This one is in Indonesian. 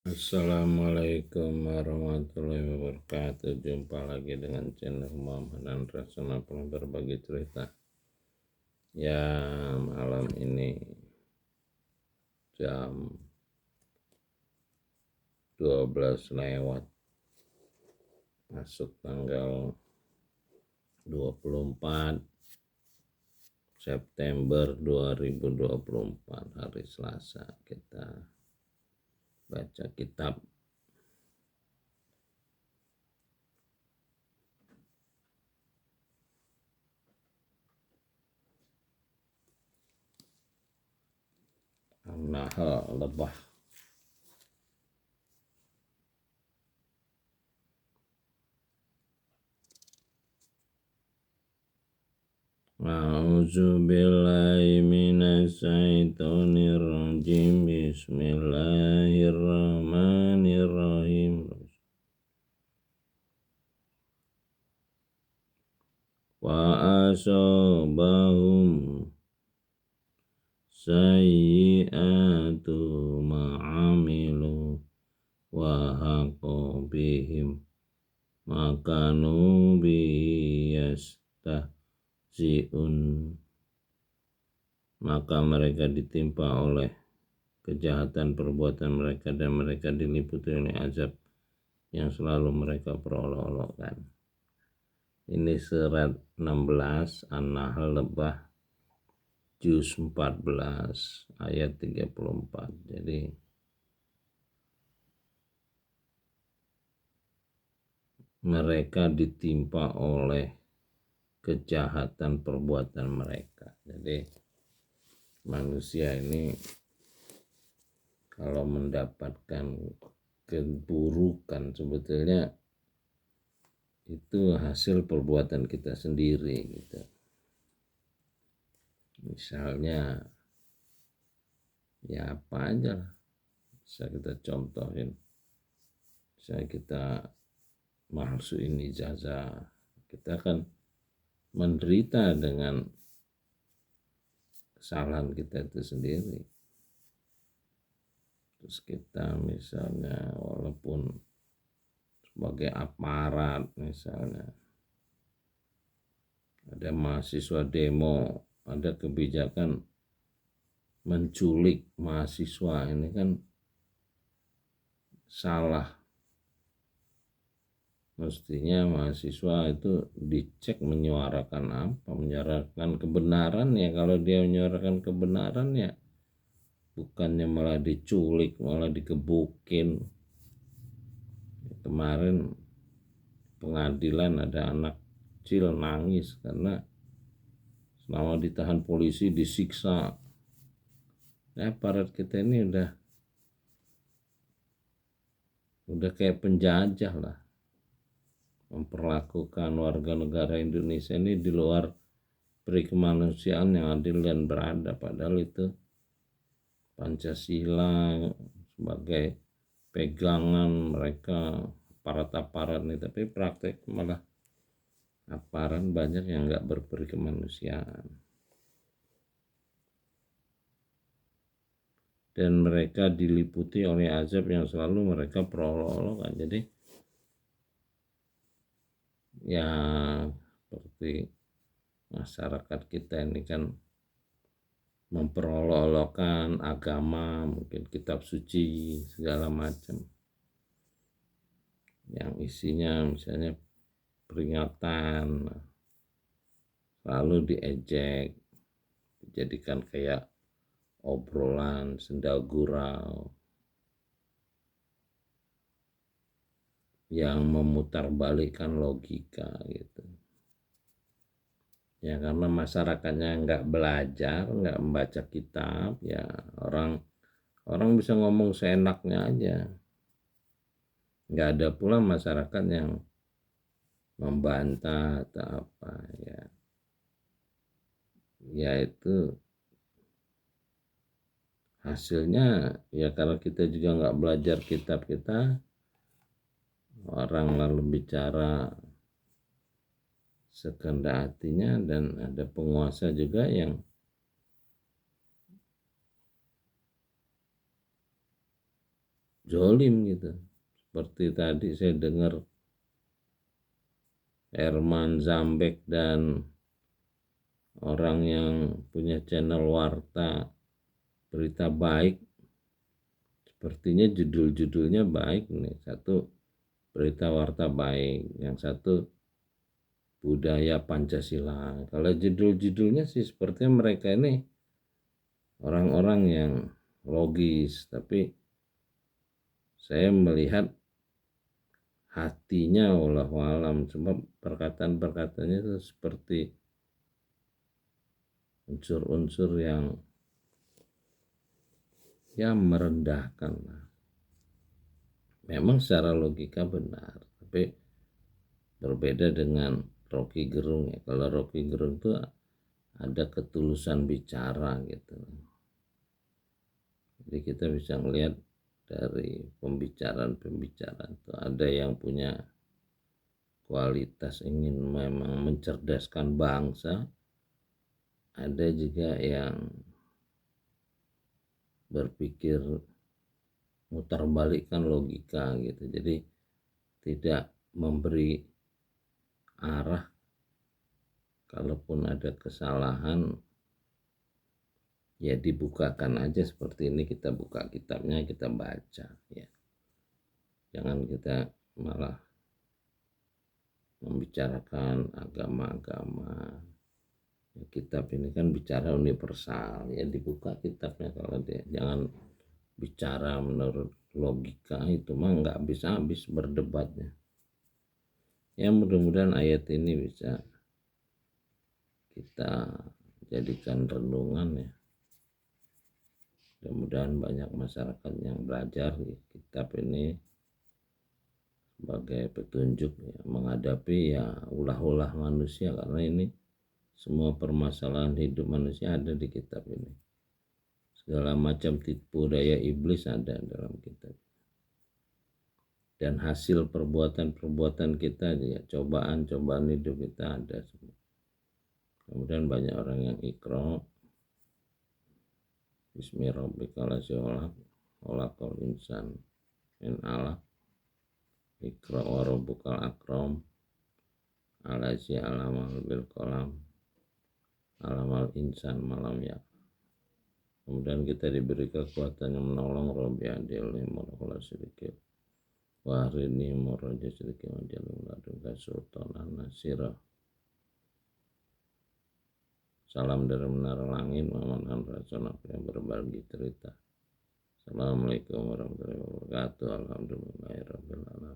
Assalamualaikum warahmatullahi wabarakatuh. Jumpa lagi dengan channel Muhammad Andra Sonapung berbagi cerita. Ya, malam ini jam 12 lewat, masuk tanggal 24 September 2024, hari Selasa. Kita baca kitab An-Nahl, lebah. A'udzu billahi minasy syaithanir rajim. Bismillahirrahmanirrahim. Wa asabahum sayyi'atu ma'amilu wa haqa bihim makanu bihi yastahzi'un. Maka mereka ditimpa oleh kejahatan perbuatan mereka dan mereka diliputi oleh azab yang selalu mereka perolok-olokkan. Ini surat 16 An-Nahl, lebah, juz 14 ayat 34. Jadi mereka ditimpa oleh kejahatan perbuatan mereka. Jadi manusia ini kalau mendapatkan keburukan sebetulnya itu hasil perbuatan kita sendiri gitu. Misalnya ya apa aja lah, bisa kita contohin. Misalnya kita mahsuin ijazah, kita akan menderita dengan kesalahan kita itu sendiri. Terus kita misalnya walaupun sebagai aparat, misalnya ada mahasiswa demo, ada kebijakan menculik mahasiswa, ini kan salah. Mestinya mahasiswa itu dicek menyuarakan apa, menyuarakan kebenaran ya. Kalau dia menyuarakan kebenaran ya bukannya malah diculik, malah dikebukin. Kemarin pengadilan ada anak kecil nangis karena selama ditahan polisi disiksa. Nah, aparat kita ini udah kayak penjajah lah, memperlakukan warga negara Indonesia ini di luar peri kemanusiaan yang adil dan beradab. Padahal itu Pancasila sebagai pegangan mereka aparat-aparat nih, tapi praktek malah aparat banyak yang nggak berperi kemanusiaan dan mereka diliputi oleh azab yang selalu mereka perolok-olokkan. Jadi ya seperti masyarakat kita ini kan memperolok-olokkan agama, mungkin kitab suci segala macam yang isinya misalnya peringatan, lalu diejek, dijadikan kayak obrolan senda gurau yang memutarbalikkan logika gitu. Ya karena masyarakatnya nggak belajar, nggak membaca kitab, ya orang bisa ngomong seenaknya aja. Nggak ada pula masyarakat yang membantah atau apa ya. Ya itu hasilnya ya kalau kita juga nggak belajar kitab kita, orang lalu bicara sekehendak hatinya, dan ada penguasa juga yang zolim gitu. Seperti tadi saya dengar Herman Zambek dan orang yang punya channel warta berita baik, sepertinya judul-judulnya baik nih. Satu berita warta baik, yang satu budaya Pancasila. Kalau judul-judulnya sih sepertinya mereka ini orang-orang yang logis, tapi saya melihat hatinya wallahu alam, sebab perkataan-perkataannya itu seperti unsur-unsur yang ya merendahkan. Memang secara logika benar, tapi berbeda dengan Rocky Gerung ya. Kalau Rocky Gerung itu ada ketulusan bicara gitu. Jadi kita bisa melihat dari pembicaraan itu ada yang punya kualitas ingin memang mencerdaskan bangsa, ada juga yang berpikir mutarbalikkan logika gitu. Jadi tidak memberi arah, kalaupun ada kesalahan ya dibukakan aja seperti ini, kita buka kitabnya, kita baca ya. Jangan kita malah membicarakan agama-agama. Kitab ini kan bicara universal ya, dibuka kitabnya. Kalau dia jangan bicara menurut logika, itu mah nggak habis-habis berdebatnya. Ya mudah-mudahan ayat ini bisa kita jadikan renungan ya. Mudah-mudahan banyak masyarakat yang belajar di kitab ini sebagai petunjuk ya, menghadapi ya ulah-ulah manusia, karena ini semua permasalahan hidup manusia ada di kitab ini. Segala macam tipu daya iblis ada dalam kitab. Dan hasil perbuatan-perbuatan kita ya, cobaan-cobaan hidup kita ada semua. Kemudian banyak orang yang ikra. Bismillahirrahmanirrahim. Khalaqal insan min alaq. Ikra wa rabbukal akram. Alazi alamal bil qalam. Alamal insan malam ya. Kemudian kita diberi kekuatan yang menolong Rabbi adil muraqala sedikit. Wa harini muraja sedikit majalul ladunka sultanan nasira. Salam dari menara langit, Muhammad Rasulullah yang berbagi cerita. Assalamualaikum warahmatullahi wabarakatuh. Alhamdulillahirabbil alamin.